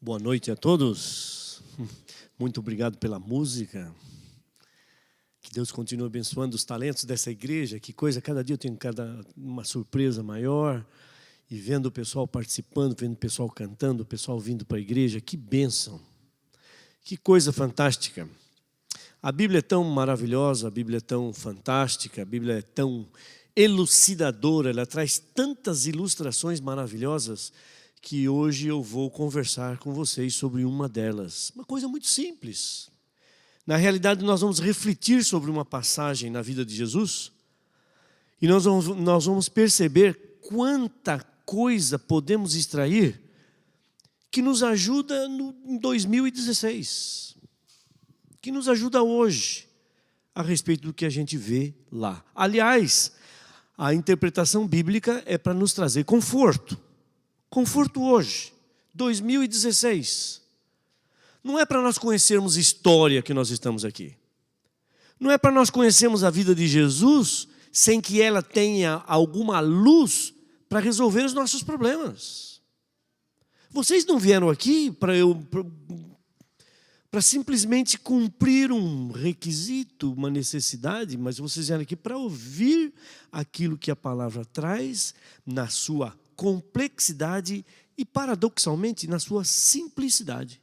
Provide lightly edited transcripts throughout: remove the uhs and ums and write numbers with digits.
Boa noite a todos. Muito obrigado pela música. Que Deus continue abençoando os talentos dessa igreja. Que coisa, cada dia eu tenho uma surpresa maior. E vendo o pessoal participando, vendo o pessoal cantando, o pessoal vindo para a igreja. Que bênção. Que coisa fantástica. A Bíblia é tão maravilhosa, a Bíblia é tão fantástica, a Bíblia é tão elucidadora. Ela traz tantas ilustrações maravilhosas que hoje eu vou conversar com vocês sobre uma delas. Uma coisa muito simples. Na realidade, nós vamos refletir sobre uma passagem na vida de Jesus e nós vamos perceber quanta coisa podemos extrair que nos ajuda em 2016, que nos ajuda hoje a respeito do que a gente vê lá. Aliás, a interpretação bíblica é para nos trazer conforto. Conforto hoje, 2016. Não é para nós conhecermos história que nós estamos aqui. Não é para nós conhecermos a vida de Jesus sem que ela tenha alguma luz para resolver os nossos problemas. Vocês não vieram aqui para simplesmente cumprir um requisito, uma necessidade, mas vocês vieram aqui para ouvir aquilo que a palavra traz na sua complexidade e, paradoxalmente, na sua simplicidade.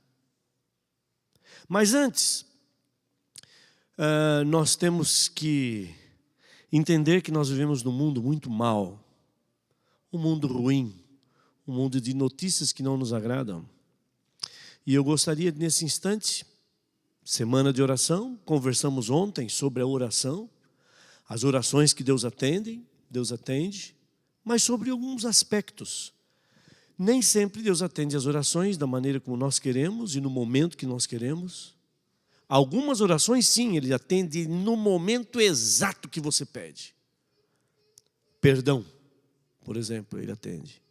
Mas antes, nós temos que entender que nós vivemos num mundo muito mau, um mundo ruim, um mundo de notícias que não nos agradam. E eu gostaria, nesse instante, semana de oração, conversamos ontem sobre a oração, as orações que Deus atende, mas sobre alguns aspectos. Nem sempre Deus atende as orações da maneira como nós queremos e no momento que nós queremos. Algumas orações, sim, Ele atende no momento exato que você pede. Perdão, por exemplo, Ele atende.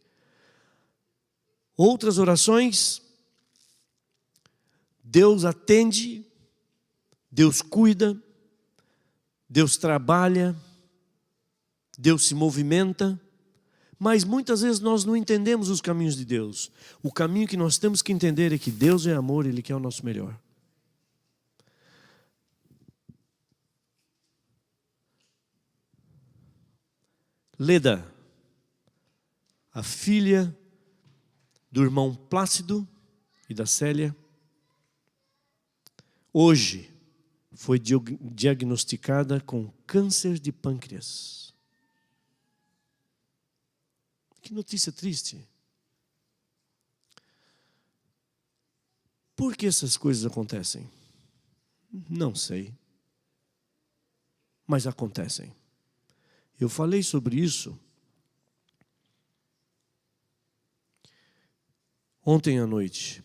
Outras orações, Deus atende, Deus cuida, Deus trabalha, Deus se movimenta, mas muitas vezes nós não entendemos os caminhos de Deus. O caminho que nós temos que entender é que Deus é amor, Ele quer o nosso melhor. Leda, a filha do irmão Plácido e da Célia, hoje foi diagnosticada com câncer de pâncreas. Que notícia triste. Por que essas coisas acontecem? Não sei. Mas acontecem. Eu falei sobre isso ontem à noite.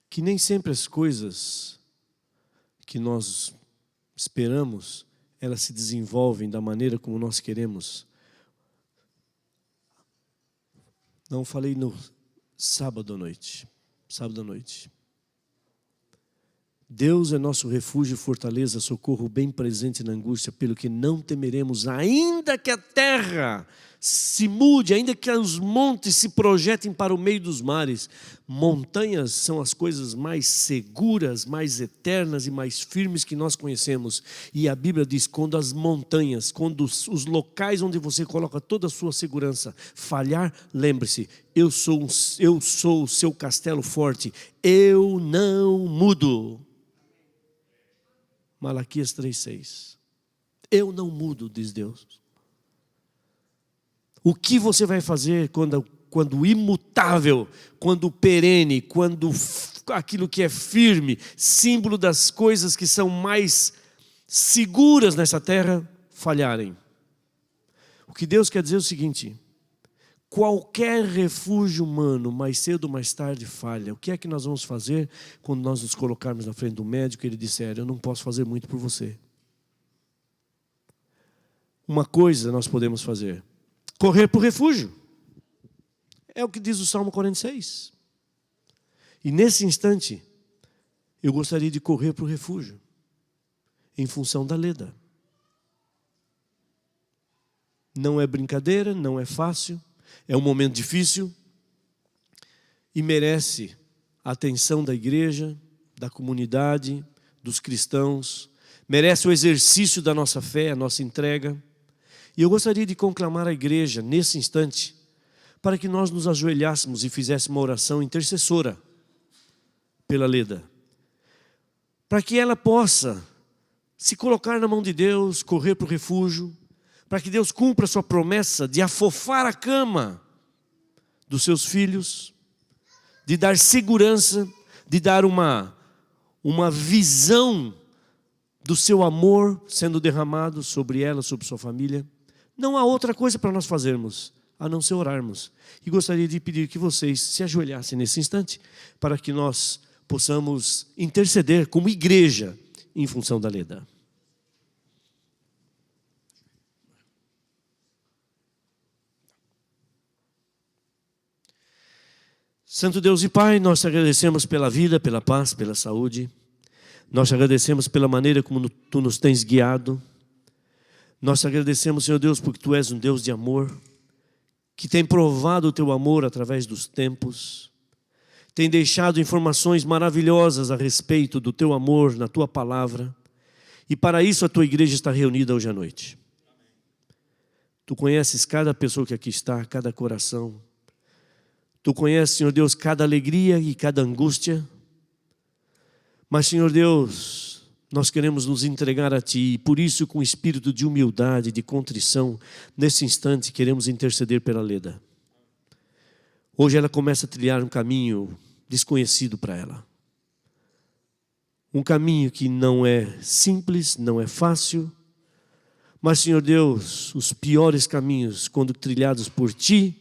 Que nem sempre as coisas que nós esperamos, elas se desenvolvem da maneira como nós queremos. Não, falei no sábado à noite. Deus é nosso refúgio e fortaleza, socorro bem presente na angústia, pelo que não temeremos, ainda que a terra se mude, ainda que os montes se projetem para o meio dos mares. Montanhas são as coisas mais seguras, mais eternas e mais firmes que nós conhecemos. E a Bíblia diz, quando as montanhas, quando os locais onde você coloca toda a sua segurança falhar, lembre-se, eu sou o seu castelo forte, eu não mudo. Malaquias 3,6. Eu não mudo, diz Deus. O que você vai fazer quando imutável, quando perene, quando aquilo que é firme, símbolo das coisas que são mais seguras nessa terra, falharem? O que Deus quer dizer é o seguinte: qualquer refúgio humano, mais cedo ou mais tarde, falha. O que é que nós vamos fazer quando nós nos colocarmos na frente do médico e ele disser, eu não posso fazer muito por você? Uma coisa nós podemos fazer: correr para o refúgio. É o que diz o Salmo 46. E nesse instante, eu gostaria de correr para o refúgio, em função da Leda. Não é brincadeira, não é fácil, é um momento difícil. e merece a atenção da igreja, da comunidade, dos cristãos, merece o exercício da nossa fé, a nossa entrega. E eu gostaria de conclamar a igreja nesse instante, para que nós nos ajoelhássemos e fizéssemos uma oração intercessora pela Leda, para que ela possa se colocar na mão de Deus, correr para o refúgio, para que Deus cumpra a sua promessa de afofar a cama dos seus filhos, de dar segurança, de dar uma visão do seu amor sendo derramado sobre ela, sobre sua família. Não há outra coisa para nós fazermos a não ser orarmos. E gostaria de pedir que vocês se ajoelhassem nesse instante, para que nós possamos interceder como igreja em função da Leda. Santo Deus e Pai, nós te agradecemos pela vida, pela paz, pela saúde. Nós te agradecemos pela maneira como Tu nos tens guiado. Nós te agradecemos, Senhor Deus, porque Tu és um Deus de amor, que tem provado o Teu amor através dos tempos, tem deixado informações maravilhosas a respeito do Teu amor na Tua palavra, e para isso a Tua igreja está reunida hoje à noite. Tu conheces cada pessoa que aqui está, cada coração. Tu conheces, Senhor Deus, cada alegria e cada angústia. Mas, Senhor Deus, nós queremos nos entregar a Ti, e por isso, com espírito de humildade, de contrição, nesse instante queremos interceder pela Leda. Hoje ela começa a trilhar um caminho desconhecido para ela. Um caminho que não é simples, não é fácil, mas, Senhor Deus, os piores caminhos, quando trilhados por Ti,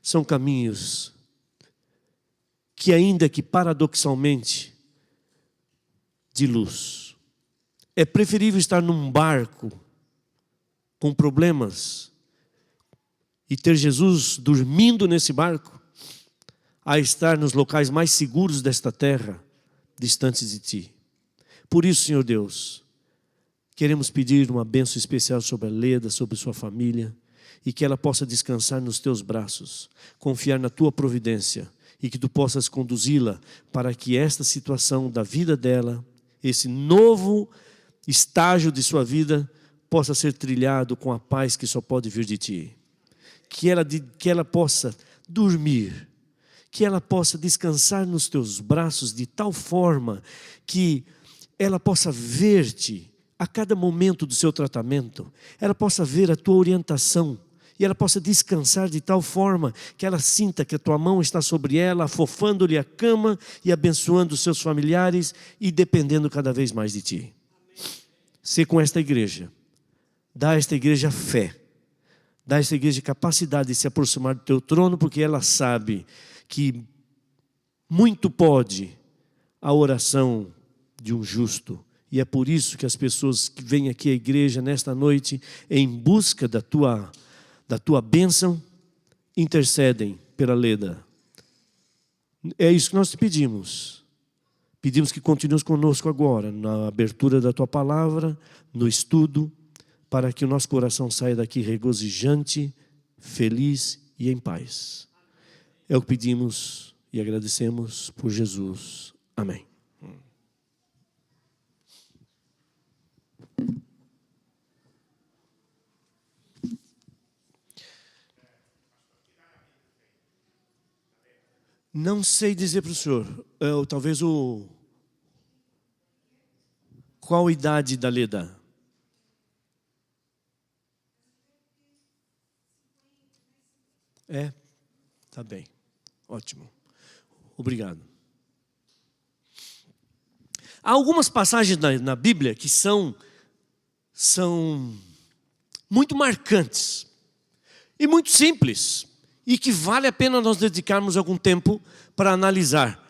são caminhos que, ainda que paradoxalmente, de luz. É preferível estar num barco com problemas e ter Jesus dormindo nesse barco, a estar nos locais mais seguros desta terra, distantes de Ti. Por isso, Senhor Deus, queremos pedir uma bênção especial sobre a Leda, sobre sua família, e que ela possa descansar nos Teus braços, confiar na Tua providência, e que Tu possas conduzi-la para que esta situação da vida dela, esse novo estágio de sua vida, possa ser trilhado com a paz que só pode vir de Ti. Que ela possa dormir, que ela possa descansar nos Teus braços de tal forma que ela possa ver-Te a cada momento do seu tratamento, ela possa ver a Tua orientação, e ela possa descansar de tal forma que ela sinta que a Tua mão está sobre ela, afofando-lhe a cama e abençoando os seus familiares e dependendo cada vez mais de Ti. Sê com esta igreja, dá a esta igreja fé, dá a esta igreja capacidade de se aproximar do Teu trono, porque ela sabe que muito pode a oração de um justo. E é por isso que as pessoas que vêm aqui à igreja nesta noite em busca da tua bênção, intercedem pela Leda. É isso que nós te pedimos. Pedimos que continues conosco agora, na abertura da Tua palavra, no estudo, para que o nosso coração saia daqui regozijante, feliz e em paz. É o que pedimos e agradecemos por Jesus. Amém. Não sei dizer para o senhor, talvez qual a idade da Leda? Tá bem, ótimo, obrigado. Há algumas passagens na Bíblia que são muito marcantes e muito simples, e que vale a pena nós dedicarmos algum tempo para analisar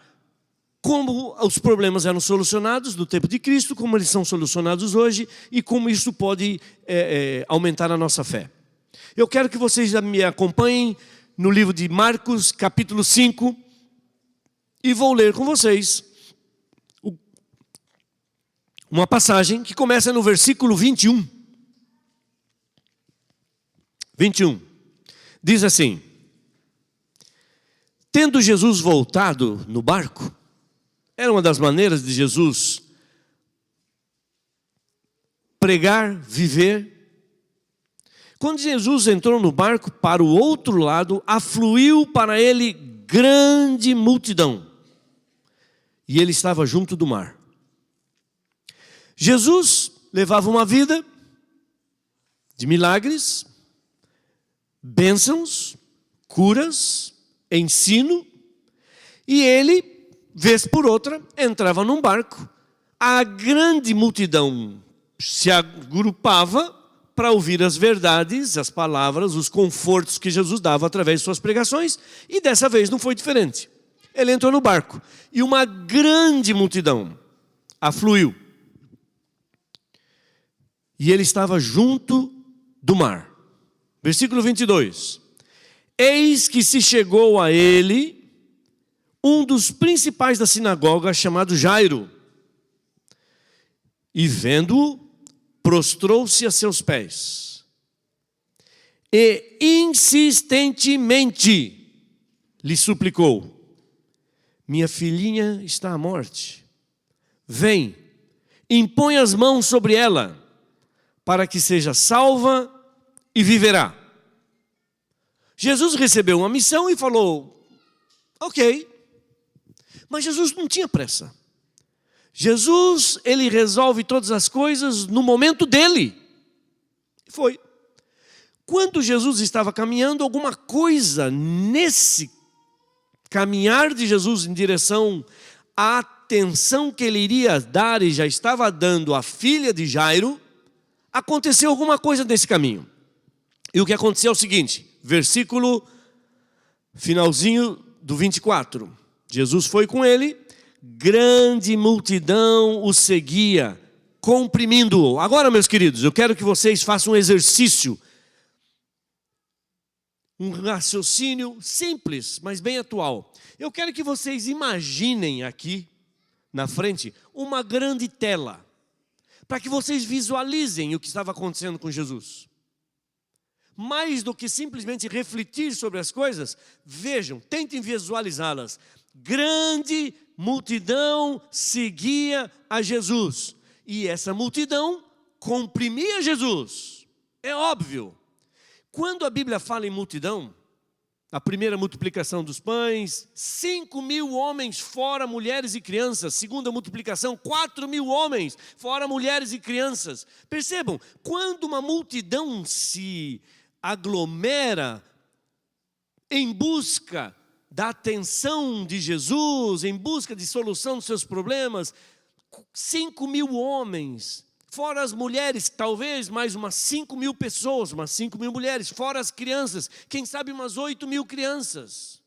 como os problemas eram solucionados no tempo de Cristo, como eles são solucionados hoje e como isso pode aumentar a nossa fé. Eu quero que vocês me acompanhem no livro de Marcos, capítulo 5, e vou ler com vocês uma passagem que começa no versículo 21. 21. Diz assim: Tendo Jesus voltado no barco, era uma das maneiras de Jesus pregar, viver. Quando Jesus entrou no barco para o outro lado, afluiu para ele grande multidão. E ele estava junto do mar. Jesus levava uma vida de milagres, bênçãos, curas, ensino. E ele, vez por outra, entrava num barco. A grande multidão se agrupava para ouvir as verdades, as palavras, os confortos que Jesus dava através de suas pregações. E dessa vez não foi diferente. Ele entrou no barco e uma grande multidão afluiu. E ele estava junto do mar. Versículo 22. Eis que se chegou a ele um dos principais da sinagoga, chamado Jairo. E vendo-o, prostrou-se a seus pés. E insistentemente lhe suplicou: minha filhinha está à morte. Vem, impõe as mãos sobre ela, para que seja salva e viverá. Jesus recebeu uma missão e falou: ok. Mas Jesus não tinha pressa. Jesus, ele resolve todas as coisas no momento dele. Foi. Quando Jesus estava caminhando, alguma coisa nesse caminhar de Jesus em direção à atenção que ele iria dar e já estava dando à filha de Jairo, aconteceu alguma coisa nesse caminho. E o que aconteceu é o seguinte, versículo finalzinho do 24. Jesus foi com ele, grande multidão o seguia, comprimindo-o. Agora, meus queridos, eu quero que vocês façam um exercício, um raciocínio simples, mas bem atual. Eu quero que vocês imaginem aqui, na frente, uma grande tela, para que vocês visualizem o que estava acontecendo com Jesus. Mais do que simplesmente refletir sobre as coisas, vejam, tentem visualizá-las. Grande multidão seguia a Jesus. E essa multidão comprimia Jesus. É óbvio. Quando a Bíblia fala em multidão, a primeira multiplicação dos pães, 5.000 homens fora mulheres e crianças. Segunda multiplicação, 4.000 homens fora mulheres e crianças. Percebam, quando uma multidão se aglomera em busca da atenção de Jesus, em busca de solução dos seus problemas, 5.000 homens, fora as mulheres, talvez mais umas 5.000 pessoas, umas 5.000 mulheres, fora as crianças, quem sabe umas 8.000 crianças.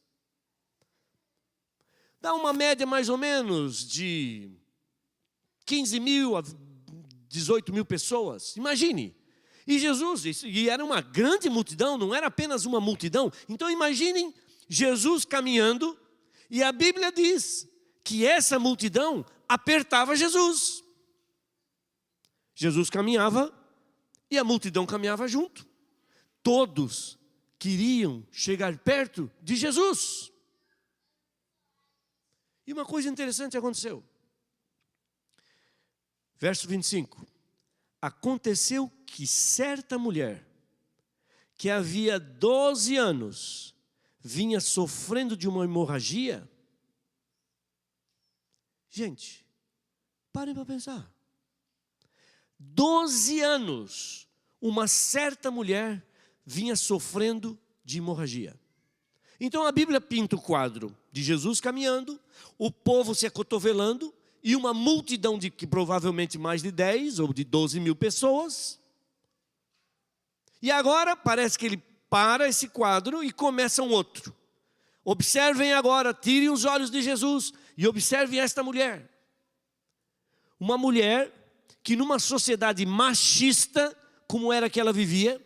Dá uma média mais ou menos de 15.000 a 18.000 pessoas, imagine. E Jesus, e era uma grande multidão, não era apenas uma multidão. Então imaginem Jesus caminhando, e a Bíblia diz que essa multidão apertava Jesus. Jesus caminhava e a multidão caminhava junto. Todos queriam chegar perto de Jesus. E uma coisa interessante aconteceu. Verso 25. Aconteceu que certa mulher, que havia 12 anos, vinha sofrendo de uma hemorragia. Gente, parem para pensar. 12 anos, uma certa mulher vinha sofrendo de hemorragia. Então a Bíblia pinta o quadro de Jesus caminhando, o povo se acotovelando, e uma multidão de que provavelmente mais de 10 ou de 12.000 pessoas. E agora parece que ele para esse quadro e começa um outro. Observem agora, tirem os olhos de Jesus e observem esta mulher. Uma mulher que numa sociedade machista, como era que ela vivia,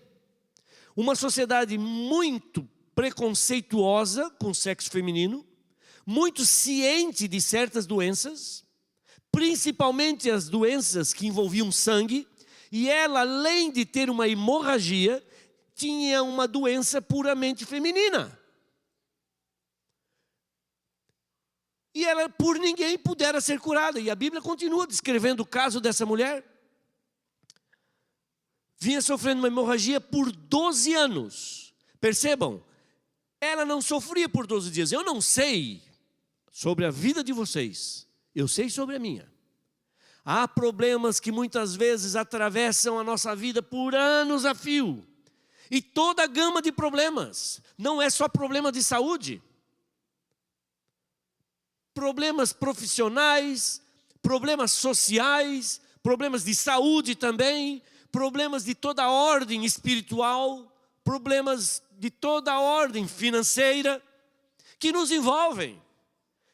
uma sociedade muito preconceituosa com o sexo feminino, muito ciente de certas doenças, principalmente as doenças que envolviam sangue, e ela, além de ter uma hemorragia, tinha uma doença puramente feminina. E ela por ninguém pudera ser curada. E a Bíblia continua descrevendo o caso dessa mulher. Vinha sofrendo uma hemorragia por 12 anos. Percebam, ela não sofria por 12 dias. Eu não sei sobre a vida de vocês, eu sei sobre a minha. Há problemas que muitas vezes atravessam a nossa vida por anos a fio. E toda a gama de problemas, não é só problema de saúde. Problemas profissionais, problemas sociais, problemas de saúde também, problemas de toda a ordem espiritual, problemas de toda a ordem financeira, que nos envolvem,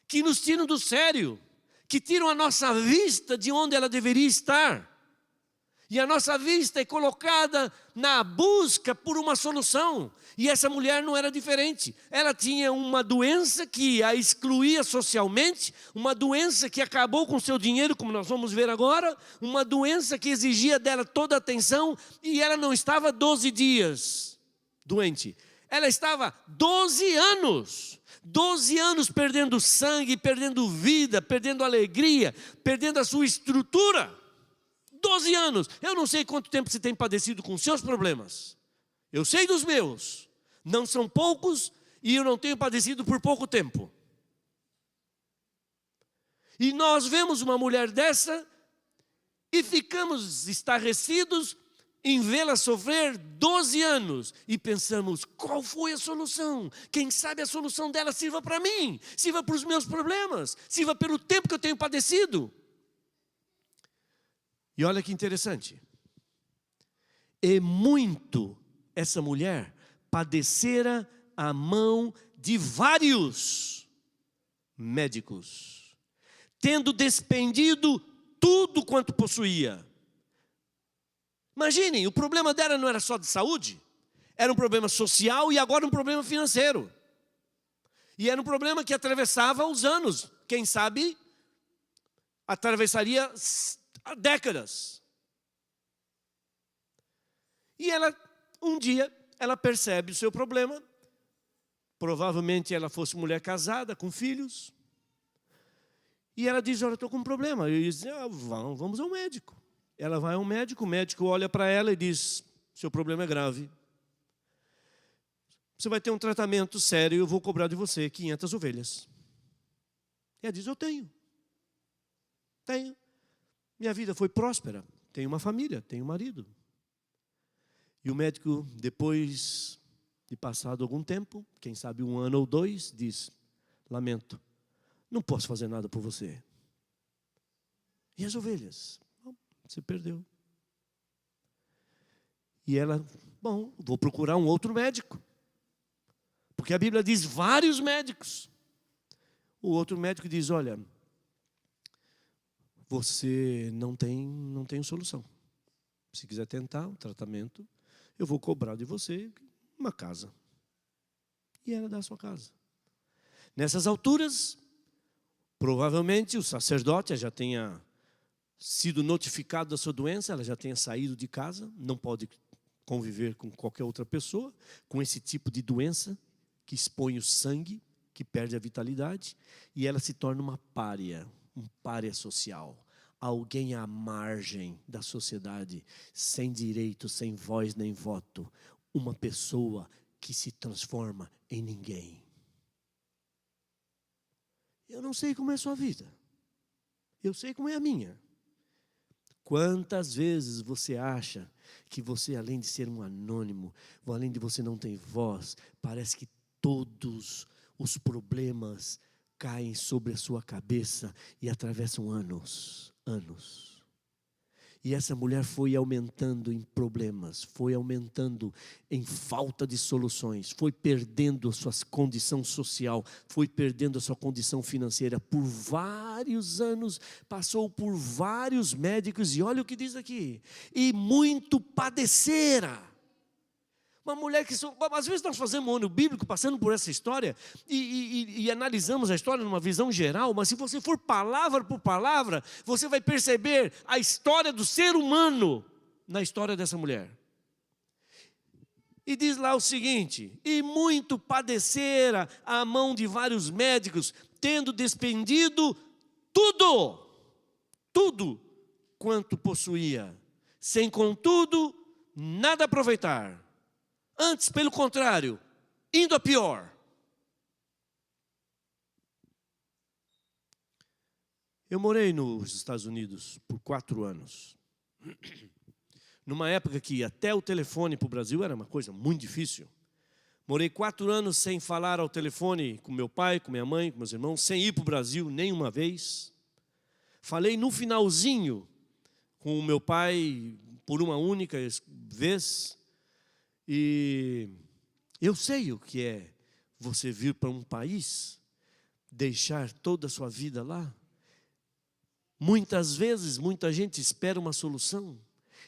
que nos tiram do sério, que tiram a nossa vista de onde ela deveria estar. E a nossa vista é colocada na busca por uma solução. E essa mulher não era diferente. Ela tinha uma doença que a excluía socialmente, uma doença que acabou com seu dinheiro, como nós vamos ver agora, uma doença que exigia dela toda a atenção, e ela não estava 12 dias doente. Ela estava 12 anos. 12 anos perdendo sangue, perdendo vida, perdendo alegria, perdendo a sua estrutura. 12 anos. Eu não sei quanto tempo você tem padecido com os seus problemas. Eu sei dos meus. Não são poucos e eu não tenho padecido por pouco tempo. E nós vemos uma mulher dessa e ficamos estarrecidos em vê-la sofrer 12 anos. E pensamos, qual foi a solução? Quem sabe a solução dela sirva para mim, sirva para os meus problemas, sirva pelo tempo que eu tenho padecido. E olha que interessante. E muito essa mulher padecera a mão de vários médicos, tendo despendido tudo quanto possuía. Imaginem, o problema dela não era só de saúde, era um problema social e agora um problema financeiro. E era um problema que atravessava os anos, quem sabe atravessaria há décadas. E ela, um dia, ela percebe o seu problema. Provavelmente ela fosse mulher casada, com filhos. E ela diz, olha, estou com um problema. E diz, vamos ao médico. Ela vai ao médico, o médico olha para ela e diz, seu problema é grave. Você vai ter um tratamento sério, eu vou cobrar de você 500 ovelhas. E ela diz, eu tenho. Minha vida foi próspera, tenho uma família, tenho um marido. E o médico, depois de passado algum tempo, quem sabe 1 ano ou 2, diz, lamento, não posso fazer nada por você. E as ovelhas? Você perdeu. E ela, bom, vou procurar um outro médico. Porque a Bíblia diz vários médicos. O outro médico diz, olha, você não tem solução. Se quiser tentar um tratamento, eu vou cobrar de você uma casa. E ela dá a sua casa. Nessas alturas, provavelmente o sacerdote já tenha sido notificado da sua doença, ela já tenha saído de casa, não pode conviver com qualquer outra pessoa, com esse tipo de doença, que expõe o sangue, que perde a vitalidade, e ela se torna uma pária, um pária social, alguém à margem da sociedade, sem direito, sem voz nem voto, uma pessoa que se transforma em ninguém. Eu não sei como é a sua vida, eu sei como é a minha. Quantas vezes você acha que você, além de ser um anônimo, além de você não ter voz, parece que todos os problemas caem sobre a sua cabeça e atravessam anos. E essa mulher foi aumentando em problemas, foi aumentando em falta de soluções, foi perdendo a sua condição social, foi perdendo a sua condição financeira por vários anos, passou por vários médicos, e olha o que diz aqui, e muito padecera. Uma mulher que, às vezes nós fazemos um ano bíblico passando por essa história e analisamos a história numa visão geral, mas se você for palavra por palavra, você vai perceber a história do ser humano na história dessa mulher. E diz lá o seguinte, e muito padecera a mão de vários médicos, tendo despendido tudo quanto possuía, sem contudo nada aproveitar. Antes, pelo contrário, indo a pior. Eu morei nos Estados Unidos por 4 anos. Numa época que até o telefone para o Brasil era uma coisa muito difícil. Morei 4 anos sem falar ao telefone com meu pai, com minha mãe, com meus irmãos, sem ir para o Brasil nenhuma vez. Falei no finalzinho com o meu pai por uma única vez. E eu sei o que é você vir para um país, deixar toda a sua vida lá. Muitas vezes, muita gente espera uma solução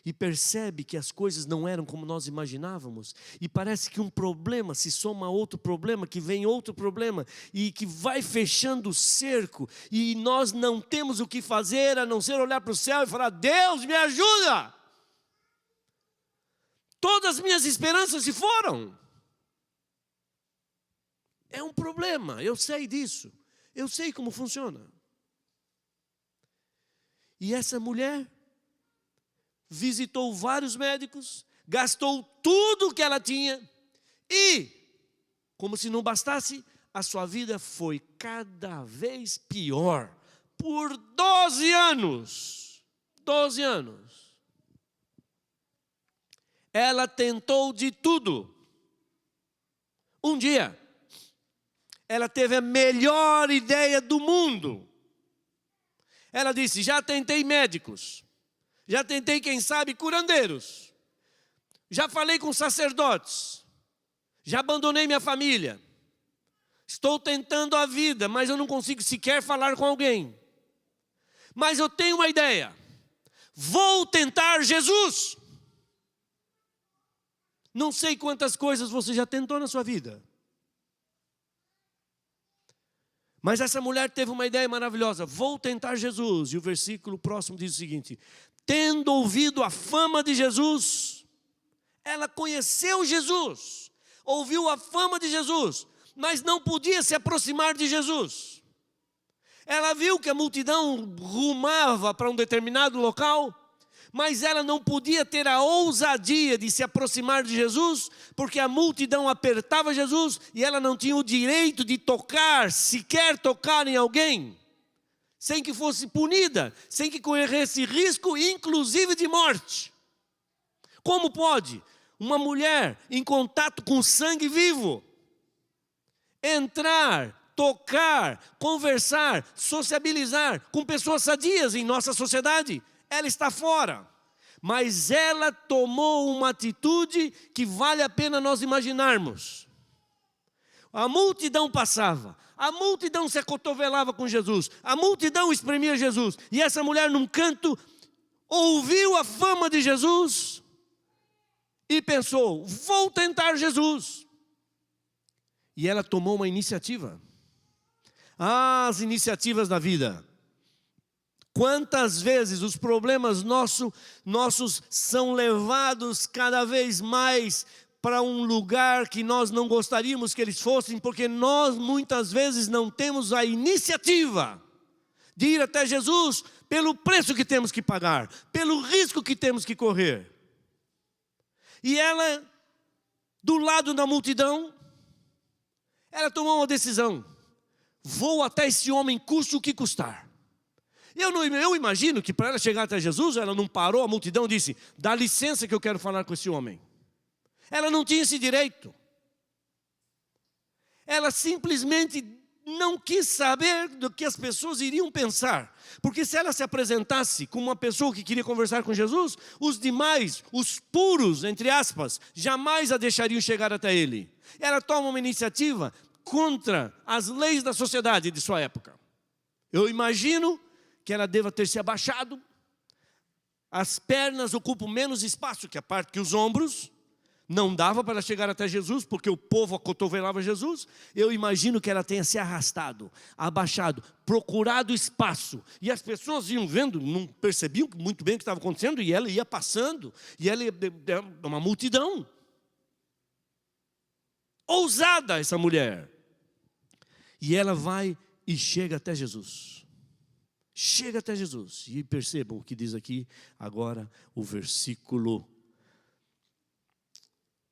e percebe que as coisas não eram como nós imaginávamos. E parece que um problema se soma a outro problema, que vem outro problema, e que vai fechando o cerco. E nós não temos o que fazer a não ser olhar para o céu e falar: Deus, me ajuda! Todas as minhas esperanças se foram. É um problema, eu sei disso. Eu sei como funciona. E essa mulher visitou vários médicos, gastou tudo o que ela tinha e, como se não bastasse, a sua vida foi cada vez pior. Por 12 anos. 12 anos. Ela tentou de tudo. Um dia, ela teve a melhor ideia do mundo. Ela disse: já tentei médicos, já tentei, quem sabe, curandeiros, já falei com sacerdotes, já abandonei minha família, estou tentando a vida, mas eu não consigo sequer falar com alguém. Mas eu tenho uma ideia, vou tentar Jesus. Não sei quantas coisas você já tentou na sua vida, mas essa mulher teve uma ideia maravilhosa: vou tentar Jesus. E o versículo próximo diz o seguinte: tendo ouvido a fama de Jesus, ela conheceu Jesus, ouviu a fama de Jesus, mas não podia se aproximar de Jesus. Ela viu que a multidão rumava para um determinado local, mas ela não podia ter a ousadia de se aproximar de Jesus, porque a multidão apertava Jesus e ela não tinha o direito de tocar, sequer tocar em alguém, sem que fosse punida, sem que corresse risco, inclusive de morte. Como pode uma mulher em contato com sangue vivo entrar, tocar, conversar, sociabilizar com pessoas sadias em nossa sociedade? Ela está fora, mas ela tomou uma atitude que vale a pena nós imaginarmos. A multidão passava, a multidão se acotovelava com Jesus, a multidão espremia Jesus, e essa mulher num canto ouviu a fama de Jesus e pensou: vou tentar Jesus. E ela tomou uma iniciativa. As iniciativas da vida. Quantas vezes os problemas nossos são levados cada vez mais para um lugar que nós não gostaríamos que eles fossem, porque nós muitas vezes não temos a iniciativa de ir até Jesus pelo preço que temos que pagar, pelo risco que temos que correr. E ela, do lado da multidão, ela tomou uma decisão: vou até esse homem, custe o que custar. Eu imagino que para ela chegar até Jesus, ela não parou a multidão e disse: dá licença que eu quero falar com esse homem. Ela não tinha esse direito. Ela simplesmente não quis saber do que as pessoas iriam pensar. Porque se ela se apresentasse como uma pessoa que queria conversar com Jesus, os demais, os puros, entre aspas, jamais a deixariam chegar até ele. Ela toma uma iniciativa contra as leis da sociedade de sua época. Eu imagino que ela deva ter se abaixado. As pernas ocupam menos espaço que a parte que os ombros. Não dava para ela chegar até Jesus, porque o povo acotovelava Jesus. Eu imagino que ela tenha se arrastado, abaixado, procurado espaço. E as pessoas iam vendo, não percebiam muito bem o que estava acontecendo. E ela ia passando, e ela ia, uma multidão. Ousada essa mulher. E ela vai e chega até Jesus. Chega até Jesus. E percebam o que diz aqui agora o versículo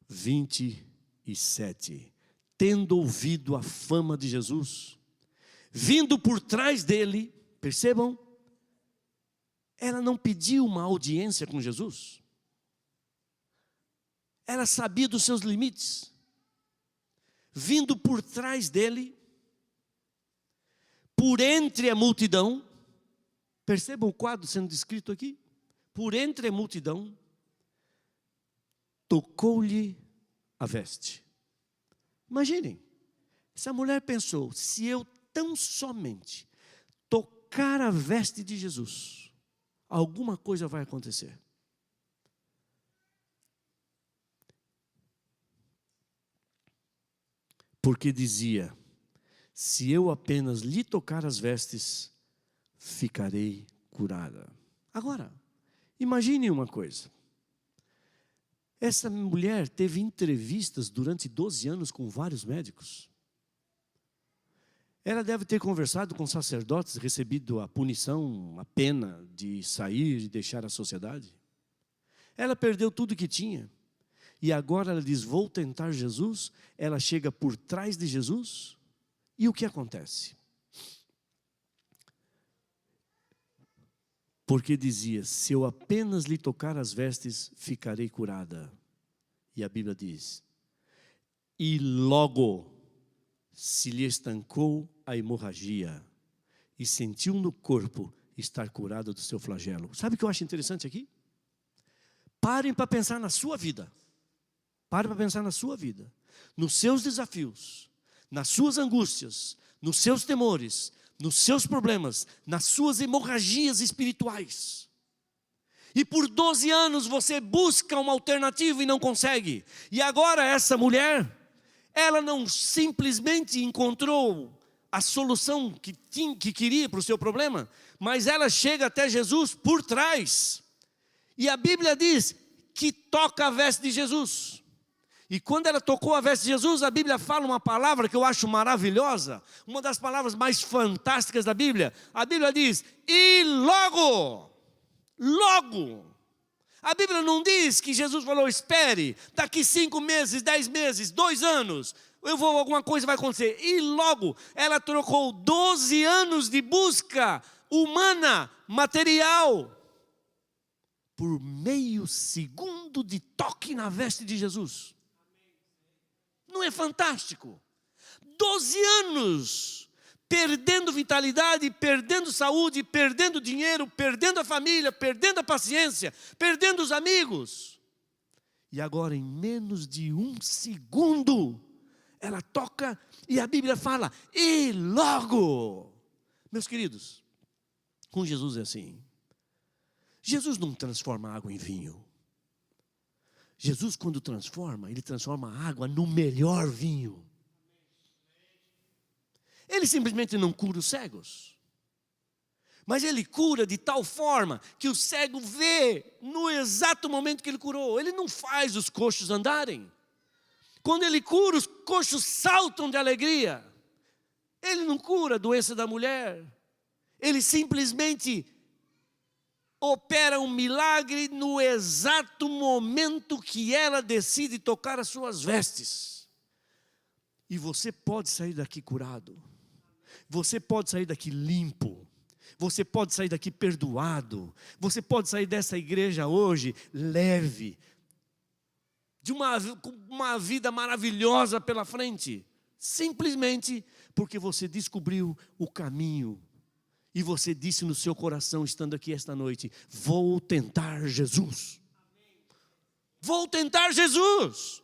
27. Tendo ouvido a fama de Jesus, vindo por trás dele, percebam, ela não pediu uma audiência com Jesus. Ela sabia dos seus limites. Vindo por trás dele, por entre a multidão, percebam o quadro sendo descrito aqui? Por entre a multidão, tocou-lhe a veste. Imaginem, essa mulher pensou, se eu tão somente tocar a veste de Jesus, alguma coisa vai acontecer. Porque dizia, se eu apenas lhe tocar as vestes, ficarei curada. Agora, imagine uma coisa. Essa mulher teve entrevistas durante 12 anos com vários médicos. Ela deve ter conversado com sacerdotes, recebido a punição, a pena de sair e deixar a sociedade. Ela perdeu tudo que tinha. E agora ela diz, vou tentar Jesus. Ela chega por trás de Jesus. E o que acontece? Porque dizia, se eu apenas lhe tocar as vestes, ficarei curada. E a Bíblia diz, e logo se lhe estancou a hemorragia e sentiu no corpo estar curada do seu flagelo. Sabe o que eu acho interessante aqui? Parem para pensar na sua vida. Parem para pensar na sua vida. Nos seus desafios, nas suas angústias, nos seus temores, nos seus problemas, nas suas hemorragias espirituais. E por 12 anos você busca uma alternativa e não consegue. E agora essa mulher, ela não simplesmente encontrou a solução que queria para o seu problema, mas ela chega até Jesus por trás. E a Bíblia diz que toca a veste de Jesus. E quando ela tocou a veste de Jesus, a Bíblia fala uma palavra que eu acho maravilhosa, uma das palavras mais fantásticas da Bíblia. A Bíblia diz, e logo. A Bíblia não diz que Jesus falou, espere, daqui 5 meses, 10 meses, 2 anos, alguma coisa vai acontecer. E logo, ela trocou 12 anos de busca humana, material, por meio segundo de toque na veste de Jesus. Não é fantástico? 12 anos, perdendo vitalidade, perdendo saúde, perdendo dinheiro, perdendo a família, perdendo a paciência, perdendo os amigos. E agora, em menos de 1 segundo, ela toca e a Bíblia fala, e logo. Meus queridos, com Jesus é assim. Jesus não transforma água em vinho. Jesus, quando transforma, Ele transforma a água no melhor vinho. Ele simplesmente não cura os cegos. Mas Ele cura de tal forma que o cego vê no exato momento que Ele curou. Ele não faz os coxos andarem. Quando Ele cura, os coxos saltam de alegria. Ele não cura a doença da mulher. Ele simplesmente opera um milagre no exato momento que ela decide tocar as suas vestes. E você pode sair daqui curado. Você pode sair daqui limpo. Você pode sair daqui perdoado. Você pode sair dessa igreja hoje leve. De uma vida maravilhosa pela frente. Simplesmente porque você descobriu o caminho. E você disse no seu coração, estando aqui esta noite, vou tentar Jesus. Vou tentar Jesus.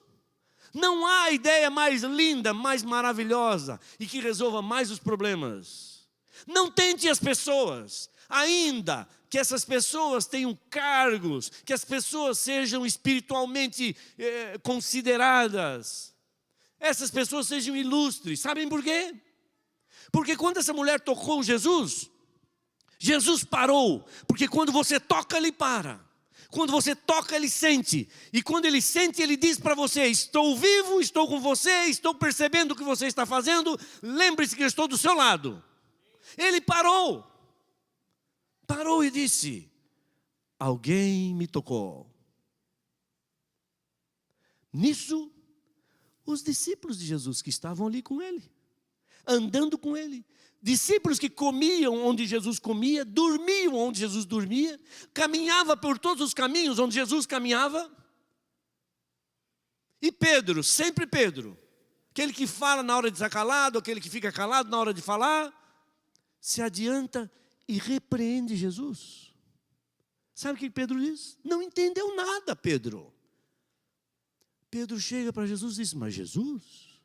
Não há ideia mais linda, mais maravilhosa e que resolva mais os problemas. Não tente as pessoas, ainda que essas pessoas tenham cargos, que as pessoas sejam espiritualmente consideradas. Essas pessoas sejam ilustres. Sabem por quê? Porque quando essa mulher tocou Jesus, Jesus parou, porque quando você toca, Ele para. Quando você toca, Ele sente. E quando Ele sente, Ele diz para você, estou vivo, estou com você, estou percebendo o que você está fazendo. Lembre-se que eu estou do seu lado. Ele parou. Parou e disse: alguém me tocou. Nisso, os discípulos de Jesus que estavam ali com ele, andando com ele, discípulos que comiam onde Jesus comia, dormiam onde Jesus dormia, caminhava por todos os caminhos onde Jesus caminhava. E Pedro, sempre Pedro, aquele que fala na hora de estar calado, aquele que fica calado na hora de falar, se adianta e repreende Jesus. Sabe o que Pedro diz? Não entendeu nada, Pedro. Pedro chega para Jesus e diz: mas Jesus,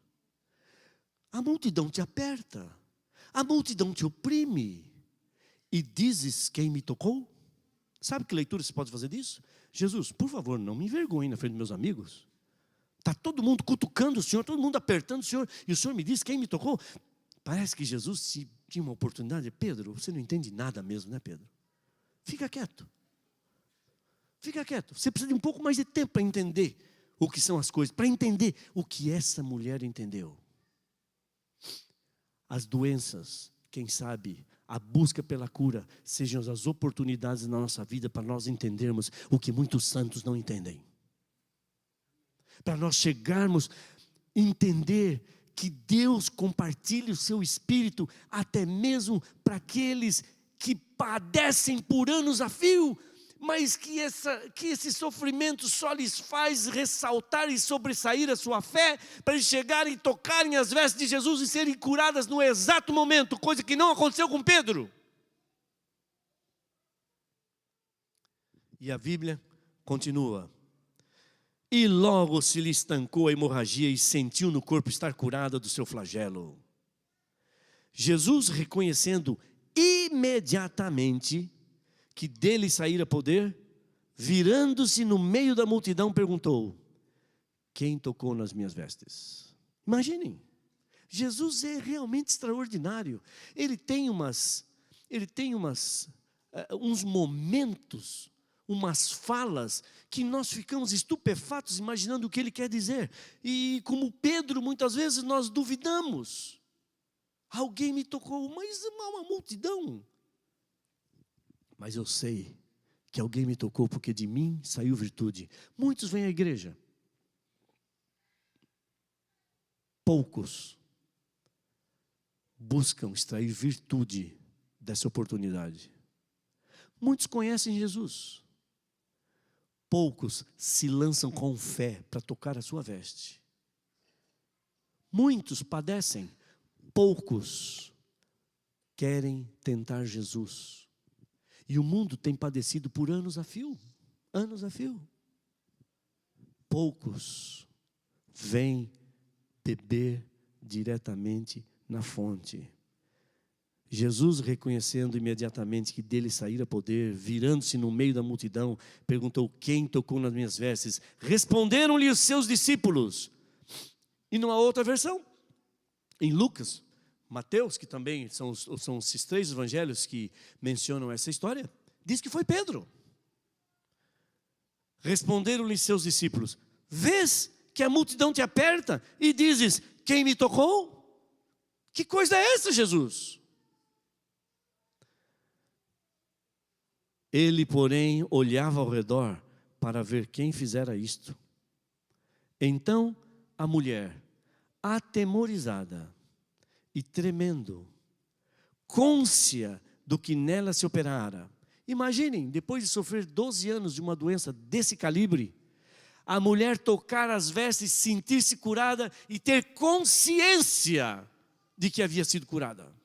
a multidão te aperta, a multidão te oprime, e dizes quem me tocou? Sabe que leitura você pode fazer disso? Jesus, por favor, não me envergonhe na frente dos meus amigos. Está todo mundo cutucando o Senhor, todo mundo apertando o Senhor, e o Senhor me diz quem me tocou? Parece que Jesus tinha uma oportunidade. Pedro, você não entende nada mesmo, né, Pedro? Fica quieto. Fica quieto. Você precisa de um pouco mais de tempo para entender o que são as coisas, para entender o que essa mulher entendeu. As doenças, quem sabe, a busca pela cura, sejam as oportunidades na nossa vida para nós entendermos o que muitos santos não entendem. Para nós chegarmos a entender que Deus compartilha o seu Espírito até mesmo para aqueles que padecem por anos a fio, mas que esse sofrimento só lhes faz ressaltar e sobressair a sua fé, para eles chegarem e tocarem as vestes de Jesus e serem curadas no exato momento, coisa que não aconteceu com Pedro. E a Bíblia continua: e logo se lhe estancou a hemorragia e sentiu no corpo estar curada do seu flagelo. Jesus, reconhecendo imediatamente que dele saíra poder, virando-se no meio da multidão, perguntou: quem tocou nas minhas vestes? Imaginem, Jesus é realmente extraordinário. Ele tem uns momentos, umas falas, que nós ficamos estupefatos imaginando o que ele quer dizer. E como Pedro, muitas vezes nós duvidamos. Alguém me tocou, mas há uma multidão. Mas eu sei que alguém me tocou, porque de mim saiu virtude. Muitos vêm à igreja, poucos buscam extrair virtude dessa oportunidade. Muitos conhecem Jesus, poucos se lançam com fé para tocar a sua veste. Muitos padecem, poucos querem tentar Jesus. E o mundo tem padecido por anos a fio, anos a fio. Poucos vêm beber diretamente na fonte. Jesus, reconhecendo imediatamente que dele saíra poder, virando-se no meio da multidão, perguntou: quem tocou nas minhas vestes? Responderam-lhe os seus discípulos. E numa outra versão, em Lucas, Mateus, que também são esses três evangelhos que mencionam essa história, diz que foi Pedro. Responderam-lhe seus discípulos: vês que a multidão te aperta e dizes: quem me tocou? Que coisa é essa, Jesus? Ele, porém, olhava ao redor para ver quem fizera isto. Então a mulher, atemorizada e tremendo, cônscia do que nela se operara. Imaginem, depois de sofrer 12 anos de uma doença desse calibre, a mulher tocar as vestes, sentir-se curada e ter consciência de que havia sido curada.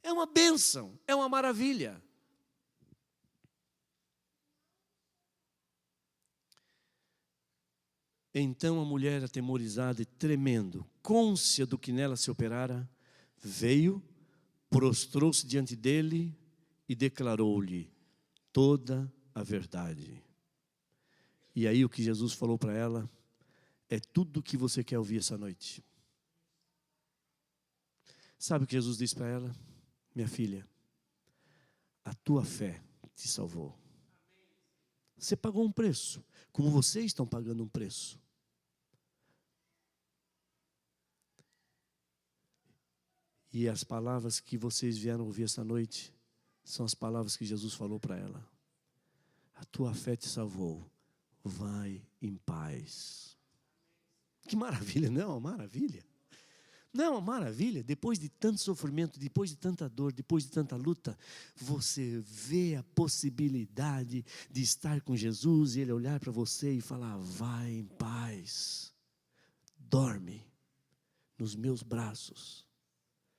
É uma bênção, é uma maravilha. Então a mulher, atemorizada e tremendo, cônscia do que nela se operara, veio, prostrou-se diante dele e declarou-lhe toda a verdade. E aí o que Jesus falou para ela é tudo o que você quer ouvir essa noite. Sabe o que Jesus disse para ela? Minha filha, a tua fé te salvou. Você pagou um preço, como vocês estão pagando um preço. E as palavras que vocês vieram ouvir esta noite são as palavras que Jesus falou para ela. A tua fé te salvou. Vai em paz. Que maravilha, não? Maravilha. Não, maravilha. Depois de tanto sofrimento, depois de tanta dor, depois de tanta luta, você vê a possibilidade de estar com Jesus e Ele olhar para você e falar: vai em paz. Dorme nos meus braços,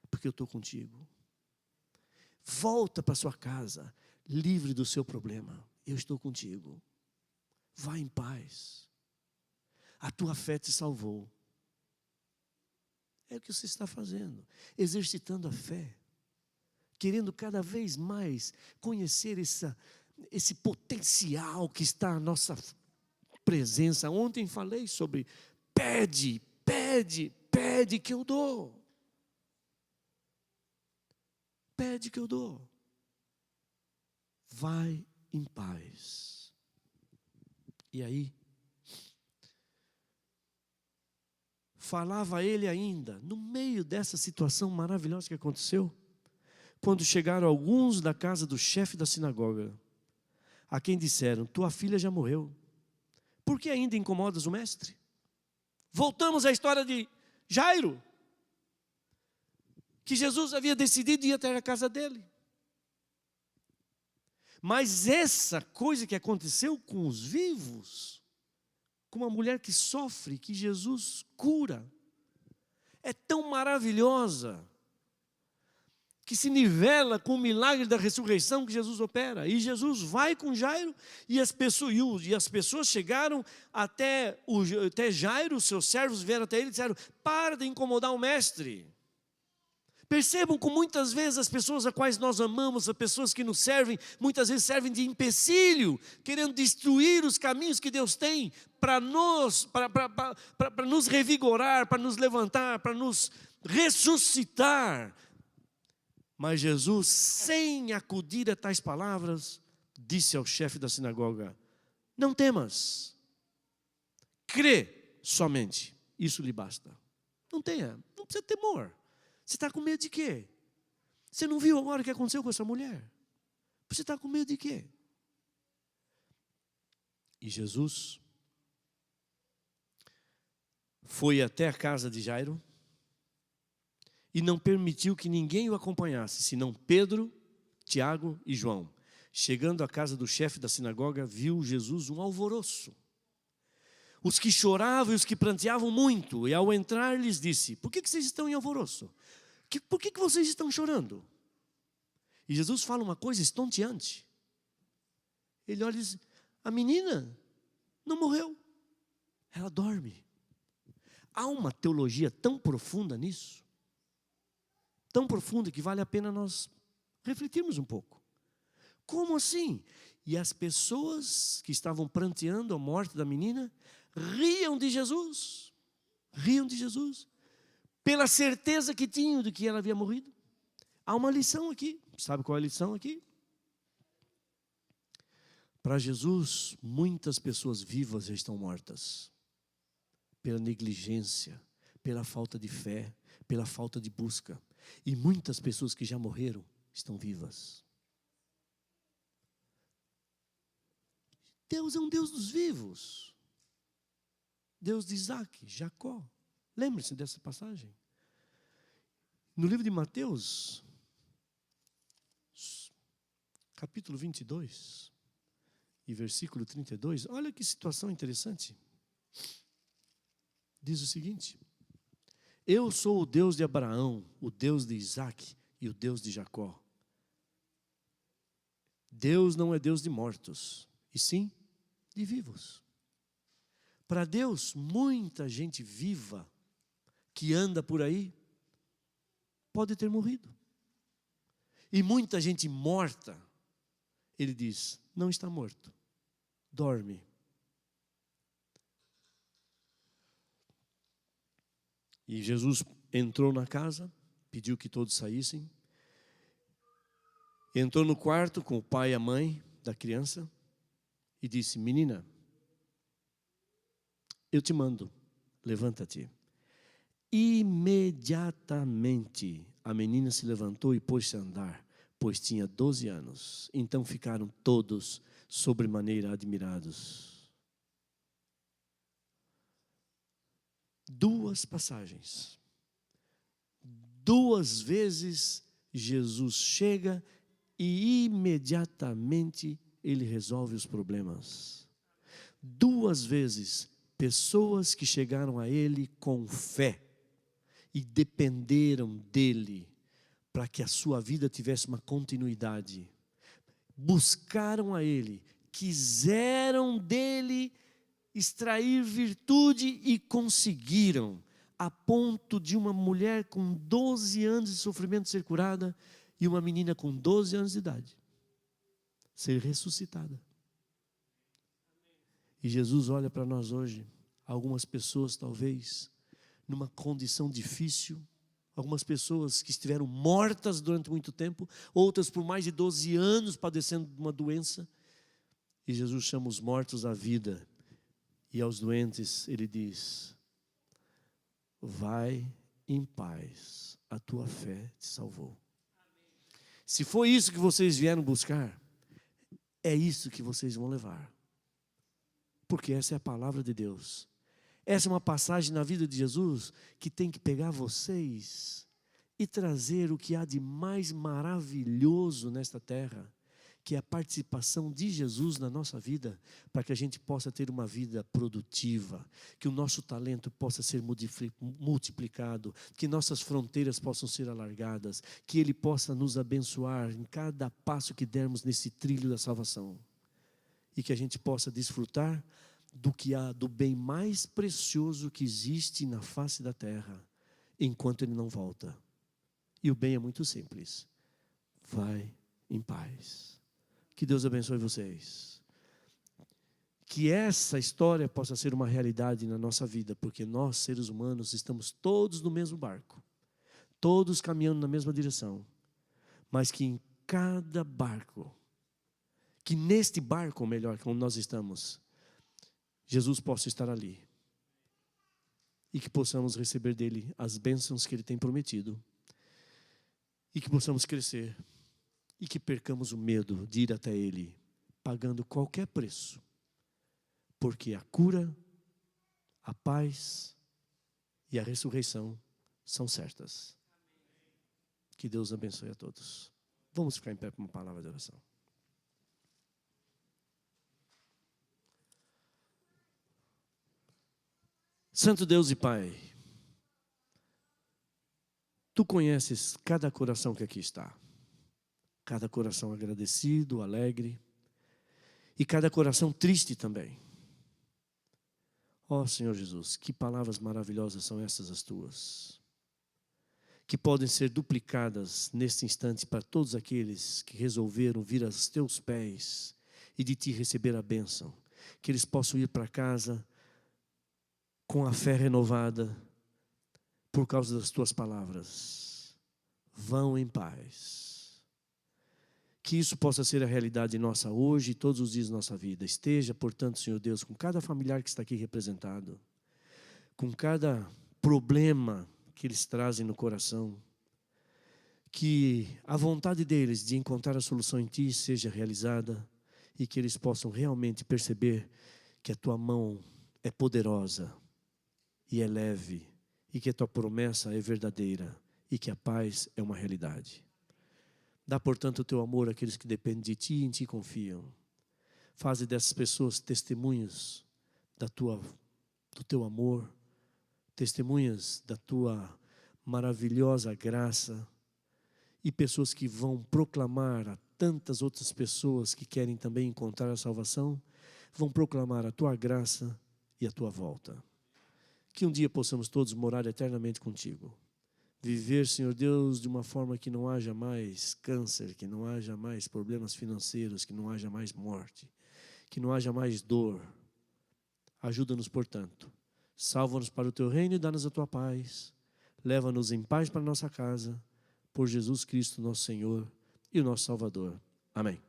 porque eu estou contigo. Volta para sua casa, livre do seu problema. Eu estou contigo. Vai em paz. A tua fé te salvou. É o que você está fazendo, exercitando a fé, querendo cada vez mais conhecer esse potencial que está à nossa presença. Ontem falei sobre pede, pede, pede que eu dou. Pede que eu dou. Vai em paz. E aí, falava ele ainda, no meio dessa situação maravilhosa que aconteceu, quando chegaram alguns da casa do chefe da sinagoga, a quem disseram: tua filha já morreu, por que ainda incomodas o mestre? Voltamos à história de Jairo, que Jesus havia decidido ir até a casa dele. Mas essa coisa que aconteceu com os vivos, com uma mulher que sofre, que Jesus cura, é tão maravilhosa, que se nivela com o milagre da ressurreição que Jesus opera. E Jesus vai com Jairo, e as pessoas chegaram até Jairo, os seus servos vieram até ele e disseram: para de incomodar o mestre. Percebam como muitas vezes as pessoas a quais nós amamos, as pessoas que nos servem, muitas vezes servem de empecilho, querendo destruir os caminhos que Deus tem para nos revigorar, para nos levantar, para nos ressuscitar. Mas Jesus, sem acudir a tais palavras, disse ao chefe da sinagoga: não temas, crê somente, isso lhe basta. Não precisa ter temor. Você está com medo de quê? Você não viu agora o que aconteceu com essa mulher? Você está com medo de quê? E Jesus foi até a casa de Jairo e não permitiu que ninguém o acompanhasse, senão Pedro, Tiago e João. Chegando à casa do chefe da sinagoga, viu Jesus um alvoroço. Os que choravam e os que pranteavam muito, e ao entrar lhes disse: por que vocês estão em alvoroço? Por que vocês estão chorando? E Jesus fala uma coisa estonteante. Ele olha e diz: a menina não morreu, ela dorme. Há uma teologia tão profunda nisso, tão profunda que vale a pena nós refletirmos um pouco. Como assim? E as pessoas que estavam pranteando a morte da menina riam de Jesus, pela certeza que tinham de que ela havia morrido. Há uma lição aqui. Sabe qual é a lição aqui? Para Jesus, muitas pessoas vivas já estão mortas. Pela negligência, pela falta de fé, pela falta de busca. E muitas pessoas que já morreram estão vivas. Deus é um Deus dos vivos. Deus de Isaac, Jacó. Lembre-se dessa passagem. No livro de Mateus, capítulo 22, e versículo 32, olha que situação interessante. Diz o seguinte: eu sou o Deus de Abraão, o Deus de Isaac e o Deus de Jacó. Deus não é Deus de mortos, e sim de vivos. Para Deus, muita gente viva que anda por aí pode ter morrido. E muita gente morta, ele diz: não está morto, dorme. E Jesus entrou na casa, pediu que todos saíssem. Entrou no quarto com o pai e a mãe da criança e disse: menina, eu te mando, levanta-te. Imediatamente a menina se levantou e pôs-se a andar, pois tinha 12 anos. Então ficaram todos sobremaneira admirados. Duas passagens. 2 vezes Jesus chega e imediatamente ele resolve os problemas. 2 vezes, pessoas que chegaram a ele com fé e dependeram dele para que a sua vida tivesse uma continuidade. Buscaram a ele, quiseram dele extrair virtude e conseguiram, a ponto de uma mulher com 12 anos de sofrimento ser curada e uma menina com 12 anos de idade ser ressuscitada. E Jesus olha para nós hoje, algumas pessoas talvez numa condição difícil, algumas pessoas que estiveram mortas durante muito tempo, outras por mais de 12 anos padecendo de uma doença, e Jesus chama os mortos à vida, e aos doentes ele diz: vai em paz, a tua fé te salvou. Se foi isso que vocês vieram buscar, é isso que vocês vão levar. Porque essa é a palavra de Deus. Essa é uma passagem na vida de Jesus que tem que pegar vocês e trazer o que há de mais maravilhoso nesta terra, que é a participação de Jesus na nossa vida, para que a gente possa ter uma vida produtiva, que o nosso talento possa ser multiplicado, que nossas fronteiras possam ser alargadas, que Ele possa nos abençoar em cada passo que dermos nesse trilho da salvação, e que a gente possa desfrutar do que há do bem mais precioso que existe na face da terra, enquanto Ele não volta. E o bem é muito simples: vai em paz. Que Deus abençoe vocês. Que essa história possa ser uma realidade na nossa vida, porque nós, seres humanos, estamos todos no mesmo barco, todos caminhando na mesma direção, mas que em cada barco, que neste barco, ou melhor, como nós estamos, Jesus possa estar ali, e que possamos receber dele as bênçãos que ele tem prometido, e que possamos crescer, e que percamos o medo de ir até ele, pagando qualquer preço, porque a cura, a paz e a ressurreição são certas. Que Deus abençoe a todos. Vamos ficar em pé para uma palavra de oração. Santo Deus e Pai, Tu conheces cada coração que aqui está, cada coração agradecido, alegre, e cada coração triste também. Ó Senhor Jesus, que palavras maravilhosas são essas as Tuas, que podem ser duplicadas neste instante para todos aqueles que resolveram vir aos Teus pés e de Ti receber a bênção, que eles possam ir para casa com a fé renovada por causa das Tuas palavras. Vão em paz. Que isso possa ser a realidade nossa hoje e todos os dias da nossa vida. Esteja, portanto, Senhor Deus, com cada familiar que está aqui representado, com cada problema que eles trazem no coração, que a vontade deles de encontrar a solução em Ti seja realizada e que eles possam realmente perceber que a Tua mão é poderosa e é leve, e que a Tua promessa é verdadeira e que a paz é uma realidade. Dá, portanto, o Teu amor àqueles que dependem de Ti e em Ti confiam. Faze dessas pessoas testemunhas do Teu amor, testemunhas da Tua maravilhosa graça, e pessoas que vão proclamar a tantas outras pessoas que querem também encontrar a salvação, vão proclamar a Tua graça e a Tua volta. Que um dia possamos todos morar eternamente contigo. Viver, Senhor Deus, de uma forma que não haja mais câncer, que não haja mais problemas financeiros, que não haja mais morte, que não haja mais dor. Ajuda-nos, portanto. Salva-nos para o Teu reino e dá-nos a Tua paz. Leva-nos em paz para a nossa casa, por Jesus Cristo, nosso Senhor e o nosso Salvador. Amém.